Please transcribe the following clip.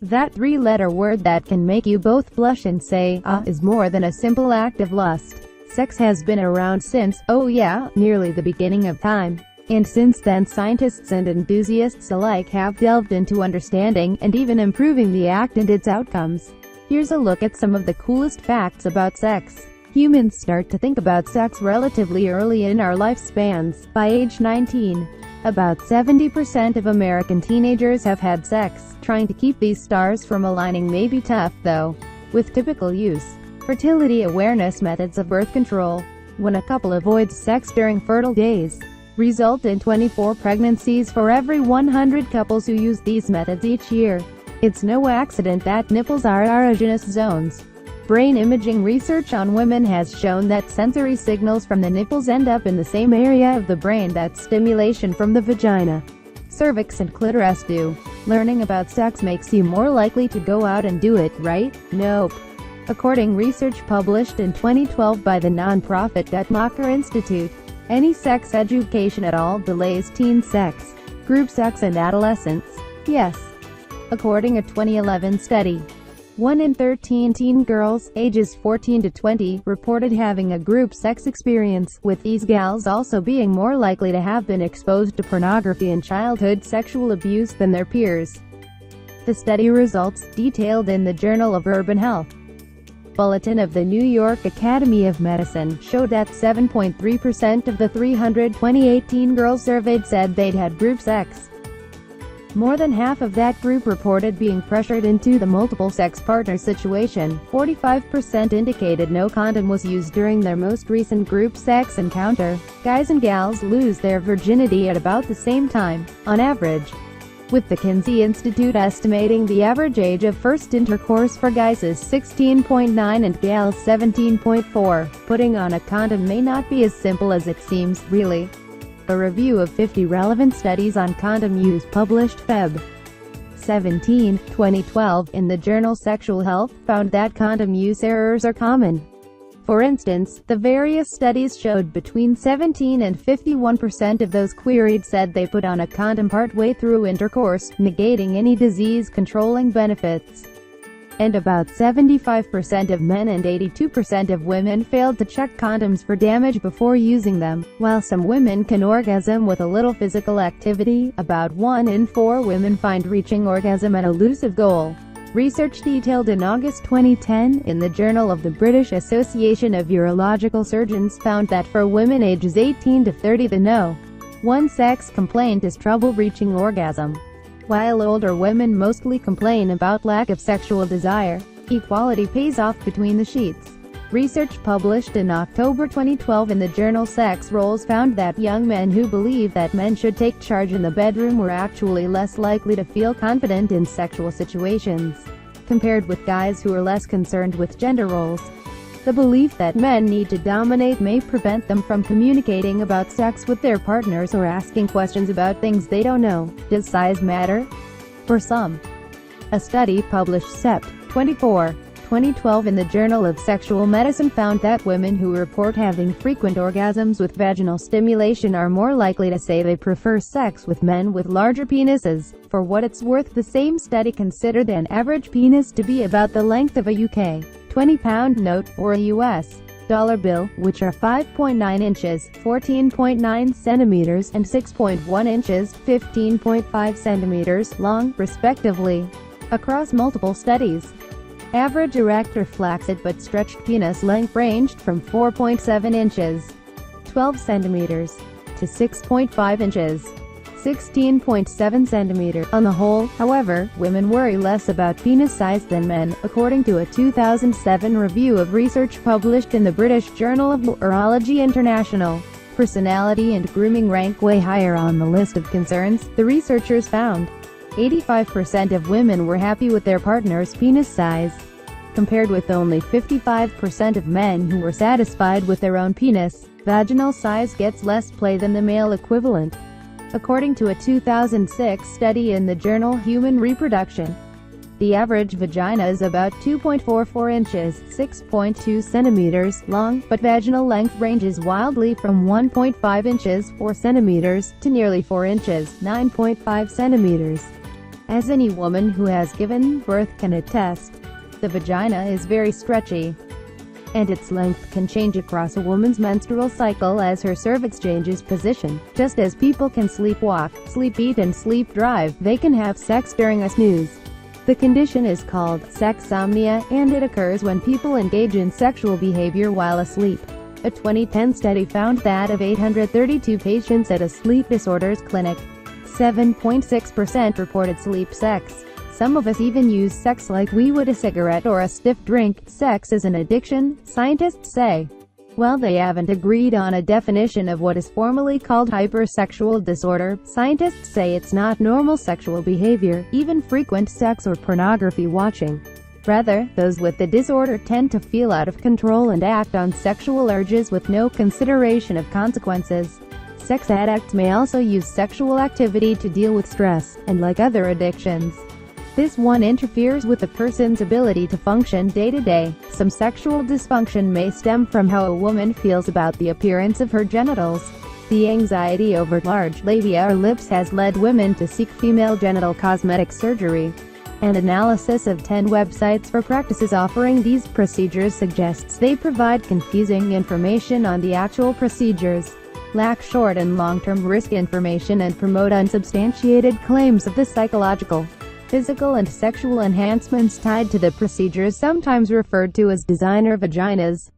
That three-letter word that can make you both blush and say, ah, is more than a simple act of lust. Sex has been around since, oh yeah, nearly the beginning of time. And since then scientists and enthusiasts alike have delved into understanding and even improving the act and its outcomes. Here's a look at some of the coolest facts about sex. Humans start to think about sex relatively early in our lifespans, by age 19. About 70% of American teenagers have had sex. Trying to keep these stars from aligning may be tough, though, with typical use. Fertility awareness methods of birth control. When a couple avoids sex during fertile days, result in 24 pregnancies for every 100 couples who use these methods each year. It's no accident that nipples are erogenous zones. Brain imaging research on women has shown that sensory signals from the nipples end up in the same area of the brain that stimulation from the vagina, cervix and clitoris do. Learning about sex makes you more likely to go out and do it, right? Nope. According to research published in 2012 by the non-profit Guttmacher Institute, any sex education at all delays teen sex, group sex and adolescence. Yes. According to a 2011 study, 1 in 13 teen girls, ages 14 to 20, reported having a group sex experience, with these gals also being more likely to have been exposed to pornography and childhood sexual abuse than their peers. The study results, detailed in the Journal of Urban Health Bulletin of the New York Academy of Medicine, showed that 7.3% of the 328 teen girls surveyed said they'd had group sex. More than half of that group reported being pressured into the multiple sex partner situation. 45% indicated no condom was used during their most recent group sex encounter. Guys and gals lose their virginity at about the same time, on average, with the Kinsey Institute estimating the average age of first intercourse for guys is 16.9 and gals 17.4. Putting on a condom may not be as simple as it seems, really. A review of 50 relevant studies on condom use published Feb. 17, 2012, in the journal Sexual Health, found that condom use errors are common. For instance, the various studies showed between 17 and 51% of those queried said they put on a condom partway through intercourse, negating any disease-controlling benefits. And about 75% of men and 82% of women failed to check condoms for damage before using them. While some women can orgasm with a little physical activity, about 1 in 4 women find reaching orgasm an elusive goal. Research detailed in August 2010, in the Journal of the British Association of Urological Surgeons, found that for women ages 18 to 30 the no. 1 sex complaint is trouble reaching orgasm. While older women mostly complain about lack of sexual desire, equality pays off between the sheets. Research published in October 2012 in the journal Sex Roles found that young men who believe that men should take charge in the bedroom were actually less likely to feel confident in sexual situations, compared with guys who are less concerned with gender roles. The belief that men need to dominate may prevent them from communicating about sex with their partners or asking questions about things they don't know. Does size matter? For some. A study published Sept. 24, 2012 in the Journal of Sexual Medicine found that women who report having frequent orgasms with vaginal stimulation are more likely to say they prefer sex with men with larger penises. For what it's worth, the same study considered an average penis to be about the length of a UK 20-pound note, or a US dollar bill, which are 5.9 inches, 14.9 centimeters, and 6.1 inches, 15.5 centimeters, long, respectively. Across multiple studies, average erect or flaccid but stretched penis length ranged from 4.7 inches, 12 centimeters, to 6.5 inches, 16.7 centimeters. On the whole, however, women worry less about penis size than men, according to a 2007 review of research published in the British Journal of Urology International. Personality and grooming rank way higher on the list of concerns, the researchers found. 85% of women were happy with their partner's penis size, compared with only 55% of men who were satisfied with their own penis. Vaginal size gets less play than the male equivalent, according to a 2006 study in the journal Human Reproduction. The average vagina is about 2.44 inches, 6.2 centimeters, long, but vaginal length ranges wildly from 1.5 inches, 4 centimeters, to nearly 4 inches, 9.5 centimeters. As any woman who has given birth can attest, the vagina is very stretchy, and its length can change across a woman's menstrual cycle as her cervix changes position. Just as people can sleepwalk, sleep eat and sleep drive, they can have sex during a snooze. The condition is called sexsomnia, and it occurs when people engage in sexual behavior while asleep. A 2010 study found that of 832 patients at a sleep disorders clinic, 7.6% reported sleep sex. Some of us even use sex like we would a cigarette or a stiff drink. Sex is an addiction, scientists say. While they haven't agreed on a definition of what is formally called hypersexual disorder, scientists say it's not normal sexual behavior, even frequent sex or pornography watching. Rather, those with the disorder tend to feel out of control and act on sexual urges with no consideration of consequences. Sex addicts may also use sexual activity to deal with stress, and like other addictions, this one interferes with a person's ability to function day to day. Some sexual dysfunction may stem from how a woman feels about the appearance of her genitals. The anxiety over large labia or lips has led women to seek female genital cosmetic surgery. An analysis of 10 websites for practices offering these procedures suggests they provide confusing information on the actual procedures, lack short and long-term risk information, and promote unsubstantiated claims of the psychological, physical and sexual enhancements tied to the procedures, sometimes referred to as designer vaginas.